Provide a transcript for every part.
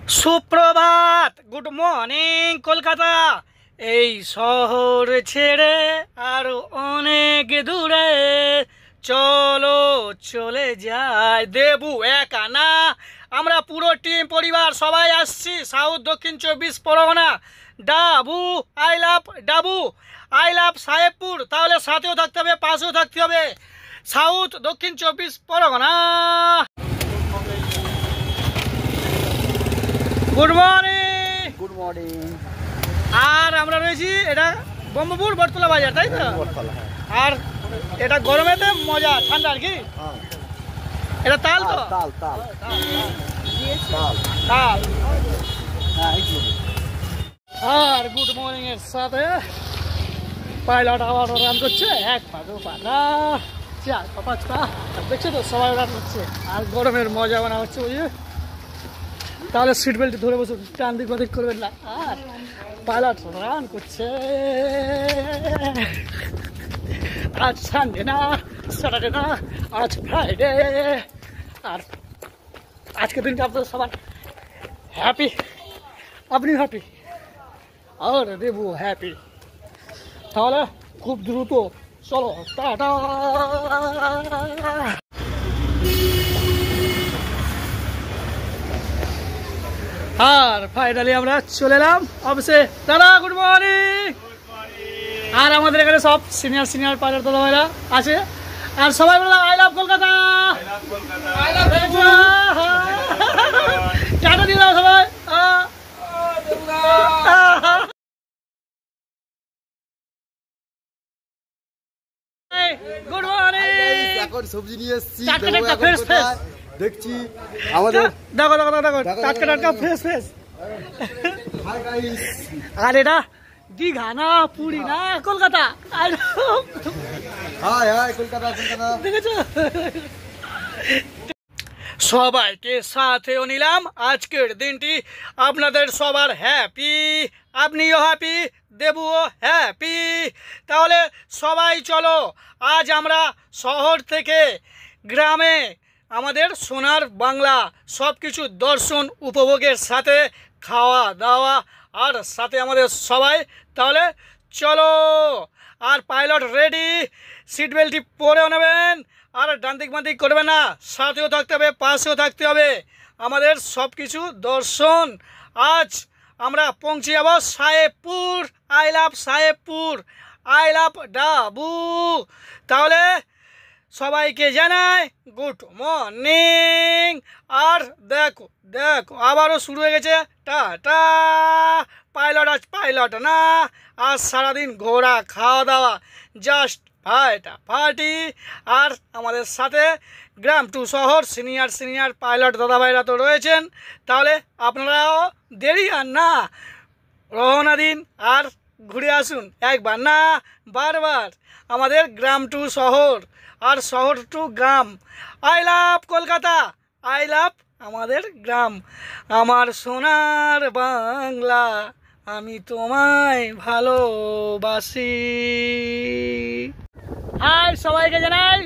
সুপ্রভাত, good morning Kolkata. এই শহর ছেড়ে আরো অনেক দূরে চলো চলে যায়। দেবু একা না, আমরা পুরো টিম পরিবার সবাই আসছি সাউথ দক্ষিণ 24 Pargana. Dabu I love dabu, I love Sahebpur. তাহলে সাথেও থাকতে হবে, পাশেও থাকতে হবে। সাউথ দক্ষিণ 24 Parganas. Good morning. Good morning. আর আমরা রয়েছি, এটা ব্রহ্মপুর বটতলা বাজার, তাই তো? আর এটা গরমেতে মজা, ঠান্ডা আর কি। এটা তাল তো? তাল তাল তাল। হ্যাঁ। আর গুড মর্নিং এর সাথে পাইলট আবার রান করছে, এক পা দু পা না চার পা পাঁচ পা, দেখছো তো সবাই রান করছে। আর গরমের মজা বানা হচ্ছে, বুঝলি? তাহলে সিট বেল্ট ধরে বসুন, টান দিক বাদিক করবেন না। আর পাইলট রান করছে। আজ সানডে না, স্যাটারডে না, আজ ফ্রাইডে। আর আজকে দিনটা আপনাদের সবার হ্যাপি, আপনি হ্যাপি আর দেবু হ্যাপি। তাহলে খুব দ্রুত চলো টাটা। আর ফাইনালি আমরা চলে এলাম অফিসে। দাদা গুড মর্নিং। আর আমাদের এখানে সব সিনিয়র পাইলট দাদা ভাইরা আছে। আর সবাই বললাম আই লাভ কলকাতা, টাটা দিয়ে দাও সবাই। Good morning. এখন সবজি নিয়ে এসেছি, দেখছি আমাদের দেখো দেখো দেখো টাটকা টাটকা ফ্রেশ ফ্রেশ। আর এটা দীঘা না, পুরী না, কলকাতা। হাই হাই কলকাতা কলকাতা, দেখেছো? সবাইকে সাথেও নিলাম। আজকের দিনটি আপনাদের সবার হ্যাপি, আপনিও হ্যাপি, দেবুও হ্যাপি। তাহলে সবাই চলো, আজ আমরা শহর থেকে গ্রামে আমাদের সোনার বাংলা সব কিছু দর্শন উপভোগের সাথে খাওয়া দাওয়া আর সাথে আমাদের সবাই। তাহলে চলো। আর পাইলট রেডি, সিট বেল্টটি পরেও নেবেন। আর ডান্দিক বান্দিক করবে না, সাথেও থাকতে হবে, পাশেও থাকতে হবে। আমাদের সব কিছু দর্শন। আজ আমরা পৌঁছে যাব Sahebpur. I love Sahebpur, I love dabu. তাহলে সবাইকে জানাই গুড মর্নিং। আর দেখো দেখো আবারও শুরু হয়ে গেছে টাটা। পাইলট আজ পাইলট না, আজ সারাদিন ঘোরা খাওয়া দাওয়া, জাস্ট ফাইটা পার্টি। আর আমাদের সাথে গ্রাম টু শহর সিনিয়র পাইলট দাদাভাইরা তো রয়েছেন। তাহলে আপনারাও দেরি আর না, রওনা দিন আর ঘুরে আসুন একবার না বারবার আমাদের গ্রাম টু শহর আর শহর টু গ্রাম। I love Kolkata, I love আমাদের গ্রাম। আমার সোনার বাংলা, আমি তোমায় ভালোবাসি। হাই সবাইকে জানাই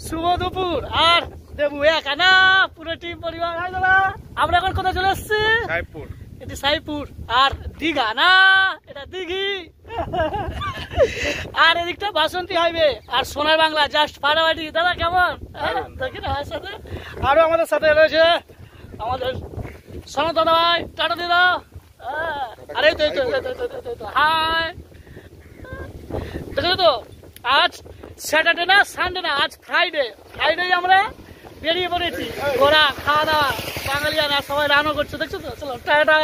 শুভ দুপুর। আর দেবু একা না, পুরো টিম পরিবার। হাই দাদা, আমরা এখন কোথায় চলে এসেছি? সাহেবপুর। এটা সাইপুর। আর দীঘা না, এটা দিঘি। আর এদিকটা বাসন্তী হাইওয়ে আর সোনার বাংলা, জাস্ট ফাটাফাটি। দাদা কেমন? দেখি না সাথে আরো আমাদের সাথে রয়েছে আমাদের সনদ দাদা ভাই, টাটা দিয়ে দাও। আরে হাই, দেখো তো আজ স্যাটারডে না, সানডে না, আজ ফ্রাইডে। আমরা বেরিয়ে পড়েছি ঘোরা খাওয়া দাওয়া, বাঙালিয়ানা সবাই রান্না করছে, দেখছো তো? চলো টাটা।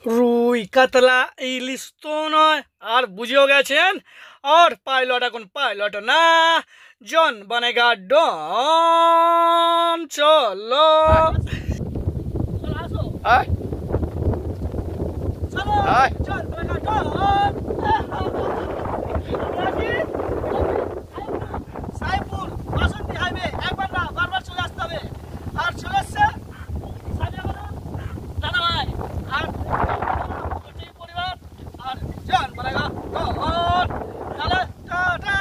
রুই কাতলা ইলিশ তো নয়, আর বুঝেও গেছেন। আর পাইলট এখন পাইলট না, জন বনেগা ডন। চলো আসো, চলো জন বনেগা ডন। সাইপুর বাসন্তী হাইওয়ে, একবার না বারবার চলে আসতে হবে। আর চলে আসছে দাদা ভাই আর পরিবার আর জন বনেগা ডন। তাহলে টাটা।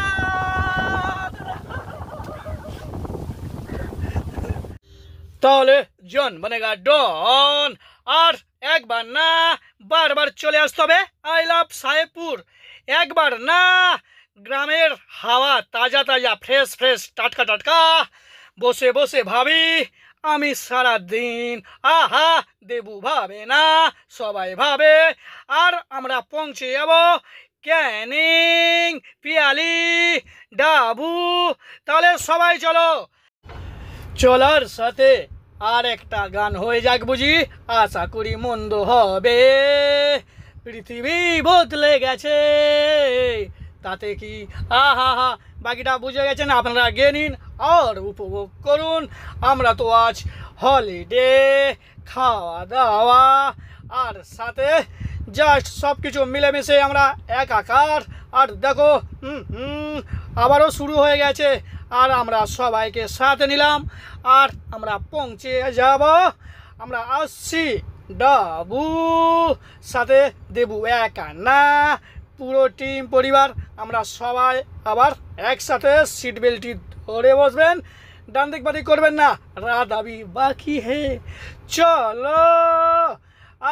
তাহলে জন বনেগা ডন। আর একবার না বারবার চলে আসতে হবে আই লাভ সাহেবপুর। একবার না গ্রামের হাওয়া তাজা তাজা ফ্রেশ ফ্রেশ টাটকা টাটকা বসে বসে ভাবি আমি সারা দিন। আহা দেবু ভাবে না, সবাই ভাবে। আর আমরা পৌঁছে যাব ক্যানিং, পিয়ালি, ডাবু। তাহলে সবাই চলো। চলার সাথে আর একটা গান হয়ে যাক বুঝি, আশা করি মন্দ হবে। পৃথিবী বদলে গেছে তাতে কি, আহা হা। বাকিটা বুঝে গেছেন, আপনারা গিয়ে নিন আর উপভোগ করুন। আমরা তো আজ হলিডে, খাওয়া দাওয়া আর সাথে জাস্ট সব কিছু মিলেমিশে আমরা একাকার। আর দেখো আবারও শুরু হয়ে গেছে। আর আমরা সবাইকে সাথে নিলাম আর আমরা পৌঁছে যাব। আমরা আসছি ডাবু, সাথে দেবু একা না, পুরো টিম পরিবার। আমরা সবাই আবার একসাথে সিট বেল্টটি ধরে বসবেন, ডান দিক বাদিক করবেন না, রাত আবি বাকি হে। চলো।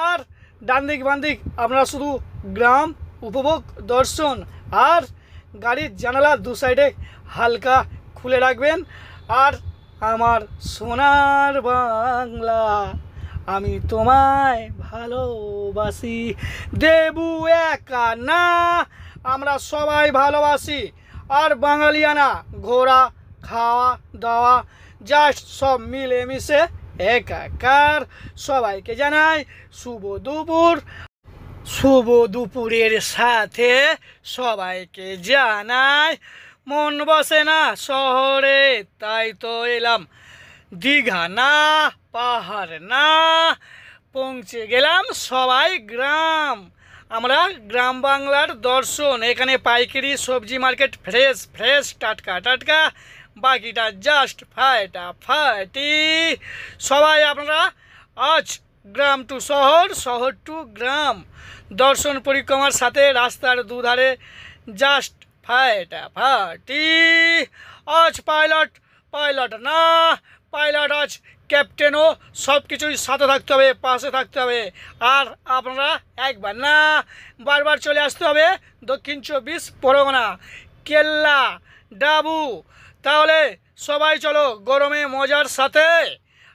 আর ডান দিক বাম দিক আপনারা শুধু গ্রাম উপভোগ দর্শন। আর গাড়ির জানালা দু সাইডে হালকা খুলে রাখবেন। আর আমার সোনার বাংলা, আমি তোমায় ভালোবাসি। দেবু একা না, আমরা সবাই ভালোবাসি। আর বাঙালিয়ানা ঘোরা, খাওয়া দাওয়া জাস্ট সব মিলেমিশে একাকার। সবাইকে জানাই শুভ দুপুর। শুভ দুপুরের সাথে সবাইকে জানাই মন বসে না শহরে, তাই তো এলাম দীঘা না, পাহাড় না, পৌঁছে গেলাম সবাই গ্রাম। আমরা গ্রাম বাংলার দর্শন। এখানে পাইকারি সবজি মার্কেট, ফ্রেশ ফ্রেশ টাটকা টাটকা, বাকিটা জাস্ট ফাটাফাটি। সবাই আপনারা আজ গ্রাম টু শহর, শহর টু গ্রাম দর্শন পরিক্রমার সাথে রাস্তার দুধারে জাস্ট ফাটাফাটি। আজ পাইলট না, পাইলট আজ ক্যাপ্টেনও, সব কিছুই সাথে থাকতে হবে, পাশে থাকতে হবে। আর আপনারা একবার না বারবার চলে আসতে হবে দক্ষিণ 24 পরগনা, কেল্লা, ডাবু। তাহলে সবাই চলো গরমে মজার সাথে।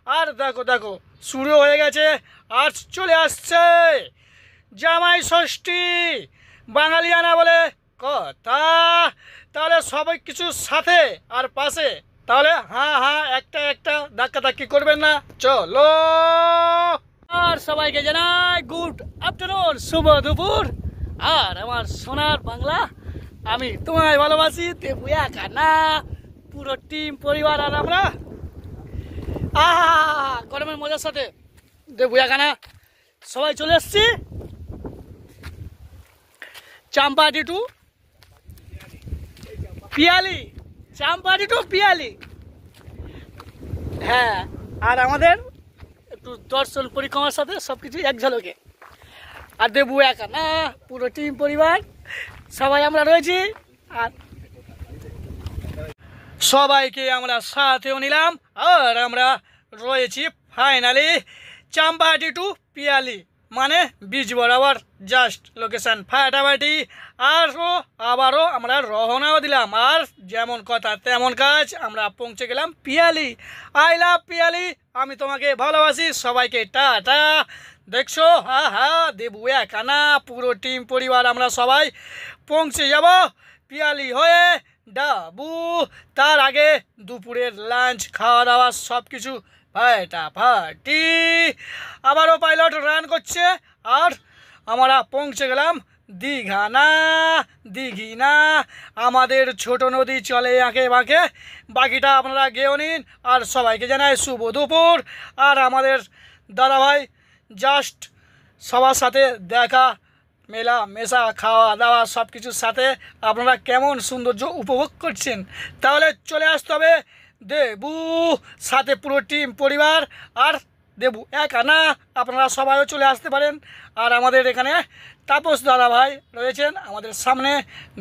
আর দেখো দেখো শুরু হয়ে গেছে, আর চলে আসছে জামাই ষষ্ঠী, বাঙালিয়ানা বলে কথা। তাহলে সবাই কিছু সাথে আর পাশে। তাহলে হ্যাঁ হ্যাঁ একটা একটা ধাক্কা ধাক্কি করবেন না। চলো। আর সবাইকে জানাই গুড আফটারনুন, শুভ দুপুর। আর আমার সোনার বাংলা, আমি তোমায় ভালোবাসি। দেবু একা না, পুরো টিম পরিবার। আর আমরা গরমের মজার সাথে দেবু একা না সবাই চলে এসছি চাম্পাহাটি টু পিয়ালি, চাম্পাহাটি টু পিয়ালি। হ্যাঁ, আর আমাদের একটু দর্শন পরিক্রমার সাথে সব কিছু এক ঝলকে। আর দেবু একা না, পুরো টিম পরিবার সবাই আমরা রয়েছি। আর সবাইকে আমরা সাথেও নিলাম। আর আমরা রয়েছি ফাইনালি চাম্পাহাটি টু পিয়ালি, মানে বীজ বরাবর জাস্ট লোকেশান ফাটাফাটি। আবারও আমরা রওনাও দিলাম। আর যেমন কথা তেমন কাজ, আমরা পৌঁছে গেলাম পিয়ালি। আই লাভ পিয়ালি, আমি তোমাকে ভালোবাসি। সবাইকে টাটা। দেখছো, দেবু একা না, পুরো টিম পরিবার আমরা সবাই পৌঁছে যাব পিয়ালি হয়ে ডাবু। তার আগে দুপুরের লাঞ্চ, খাওয়া দাওয়া সব কিছু ফাটাফাটি। আবারও পাইলট রান করছে। আর আমরা পৌঁছে গেলাম দীঘা না, দিঘি না, আমাদের ছোট নদী চলে আঁকে বাঁকে। বাকিটা আপনারা গেও নিন। আর সবাইকে জানাই শুভ দুপুর। আর আমাদের দাদাভাই জাস্ট সবার সাথে দেখা, মেলা মেশা, খাওয়া দাওয়া সব কিছুর সাথে আপনারা কেমন সৌন্দর্য উপভোগ করছেন। তাহলে চলে আসতে হবে দেবু, সাথে পুরো টিম পরিবার। আর দেবু একা না, আপনারা সবাইও চলে আসতে পারেন। আর আমাদের এখানে তাপস দাদা ভাই রয়েছেন আমাদের সামনে,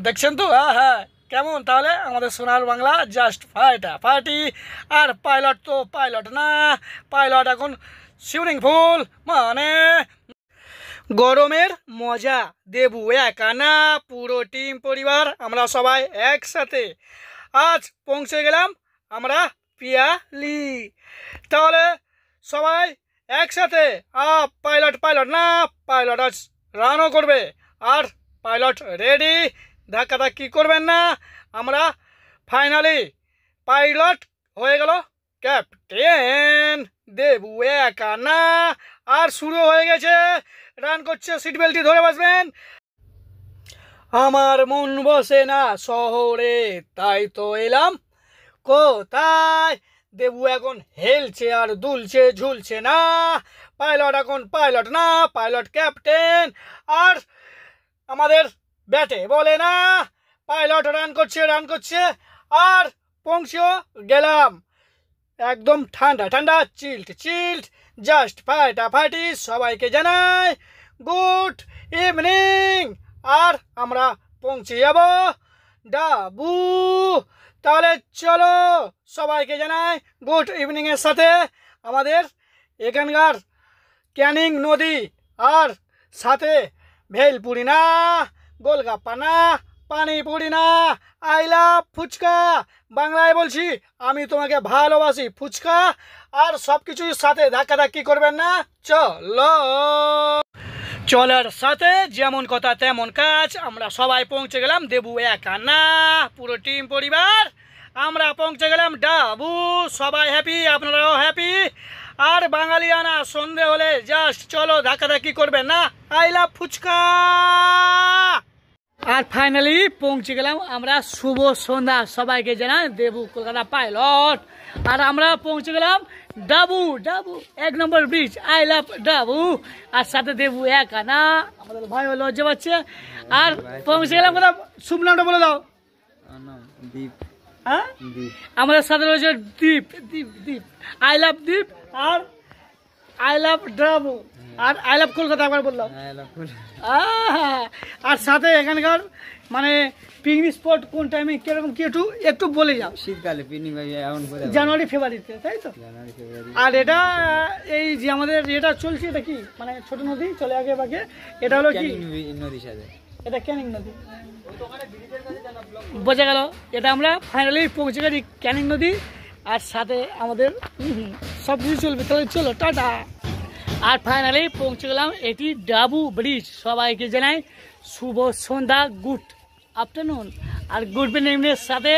দেখছেন তো। হ্যাঁ, কেমন তাহলে আমাদের সোনার বাংলা জাস্ট ফাটাফাটি। আর পাইলট তো পাইলট না, পাইলট এখন সুইমিং পুল মানে গরমের মজা। দেবু একা না, পুরো টিম পরিবার আমরা সবাই একসাথে আজ পৌঁছে গেলাম আমরা পিয়ালি। তাহলে সবাই একসাথে পাইলট পাইলট না, পাইলট আজ রানও করবে। আর পাইলট রেডি, ধাক্কাধাক্কি করবেন না। আমরা ফাইনালি পাইলট হয়ে গেল ক্যাপ্টেন। দেবু একা না, আর শুরু হয়ে গেছে, রান করছে, সিট বেল্টটি ধরে বসবেন। আমার মন বসে না শহরে, তাই তো এলাম কোথায়। দেবু এখন হেলছে আর দুলছে ঝুলছে না, পাইলট এখন পাইলট না, পাইলট ক্যাপ্টেন। আর আমাদের ব্যাটে বলে না, পাইলট রান করছে। আর পৌঁছেও গেলাম একদম ঠান্ডা ঠান্ডা, চিল্ড জাস্ট ফাটাফাটি। সবাইকে জানাই গুড ইভিনিং। আর আমরা পৌঁছে যাব ডাবু। তাহলে চলো সবাইকে জানাই গুড ইভিনিংয়ের সাথে আমাদের এখানকার ক্যানিং নদী, আর সাথে ভেলপুরি না, গোলগাপ্পা না, পানিপুরি না, আই লাভ ফুচকা। বাংলায় বলছি, আমি তোমাকে ভালোবাসি ফুচকা। আর সব কিছুর সাথে ধাক্কাধাক্কি করবেন না, চলো। চলার সাথে যেমন কথা তেমন কাজ, আমরা সবাই পৌঁছে গেলাম দেবু একা না, পুরো টিম পরিবার আমরা পৌঁছে গেলাম ডাবু। সবাই হ্যাপি, আপনারাও হ্যাপি। আর বাঙালিয়ানা সন্ধে হলে জাস্ট চলো, ধাক্কাধাক্কি করবেন না, আই লাভ ফুচকা। আর ফাইনালি পৌঁছে গেলাম আমরা শুভ সন্ধ্যা। সবাইকে জানাই দেবু কলকাতা পাইলট। আর আমরা পৌঁছে গেলাম ডাবু 1 নম্বর ব্রিজ, আই লাভ ডাবু। আর সাথে দেবু একা না, আমাদের ভাই লজ্জা পাচ্ছে। আর পৌঁছে গেলাম কোথাও, শুভ নামটা বলে দাও। হ্যাঁ, আমাদের সাথে রয়েছে দীপ, আই লাভ দীপ, আর আই লাভ ডাবু, আর আই লাভ কলকাতা একবার বললাম। আর সাথে এখানকার মানে পিকনিক স্পট কোন টাইমে কিরকম কি একটু বলে যাও। শীতকালে পিকনিক জানুয়ারি ফেব্রুয়ারিতে, তাই তো? আর এটা এই যে আমাদের এটা চলছে, এটা কি মানে ছোট নদী চলে আগে বাগে, এটা হলো কি নদীর সাথে, এটা ক্যানিং নদী, বোঝা গেল। এটা আমরা ফাইনালি পৌঁছে গেছি ক্যানিং নদী। আর সাথে আমাদের সব কিছু চলবে। তাহলে চলো টাটা। আর ফাইনালি পৌঁছে গেলাম এটি ডাবু ব্রিজ। সবাইকে জানাই শুভ সন্ধ্যা, গুড আফটারনুন। আর গুড ইভিনিংয়ের সাথে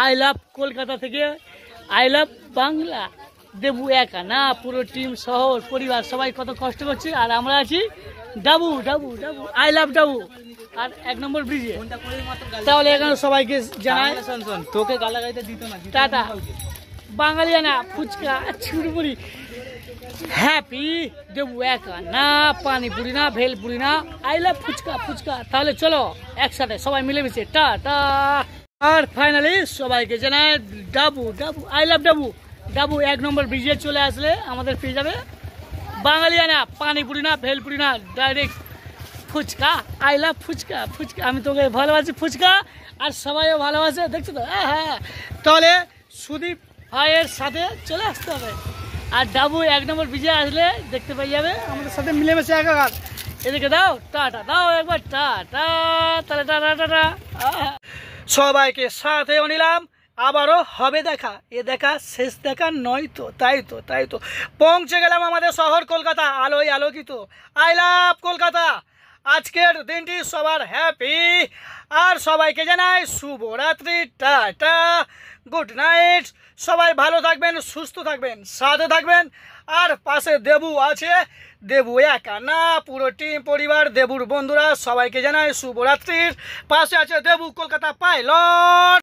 আই লাভ কলকাতা থেকে আই লাভ বাংলা। দেবু একা না, পুরো টিম শহর পরিবার সবাই কত কষ্ট করছে। আর আমরা আছি ডাবু, আই লাভ ডাবু। আর 1 নম্বর ব্রিজে। তাহলে এখানে সবাইকে জানাই তোকে গালাগাইতে দিত না, টাটা। বাঙালিয়ানা ফুচকা ছুড়পুরি হ্যাপি। দেবু একা না, পানিপুরি না, ভেলপুরি না, আই লাভ ফুচকা। তাহলে চলো একসাথে সবাই মিলেমিশে টাটা। আর ফাইনালি সবাইকে জানাই ডাবু, আই লাভ ডাবু 1 নম্বর ব্রিজে চলে আসলে আমাদের পেয়ে যাবে বাঙালিয়ানা, পানিপুরি না, ভেলপুরি না, direct phuchka, I love phuchka. আমি তোকে ভালোবাসি ফুচকা, আর সবাইও ভালোবাসে, দেখছো তো? হ্যাঁ। তাহলে সুদীপ ভাইয়ের সাথে চলে আসতে হবে। আর ডাবু 1 নম্বর ব্রিজে আসলে দেখতে পেয়ে যাবে আমাদের সাথে মিলেমিশে একাকার। এদিকে দাও টাটা, দাও একবার টাটা। তাহলে টাটা। সবাইকে সাথে নিলাম, আবারও হবে দেখা। এ দেখা শেষ দেখা নয় তো, তাই তো পৌঁছে গেলাম আমাদের শহর কলকাতা, আলোয় আলোকিত। I love Kolkata. আজকের দিনটি সবার হ্যাপি। আর সবাইকে জানাই শুভরাত্রি, টাটা, গুড নাইট। সবাই ভালো থাকবেন, সুস্থ থাকবেন, সাথে থাকবেন। আর পাশে দেবু আছে, দেবু একা না, পুরো টিম পরিবার, দেবুর বন্ধুরা সবাইকে জানাই শুভরাত্রির। পাশে আছে দেবু কলকাতা পাইলট।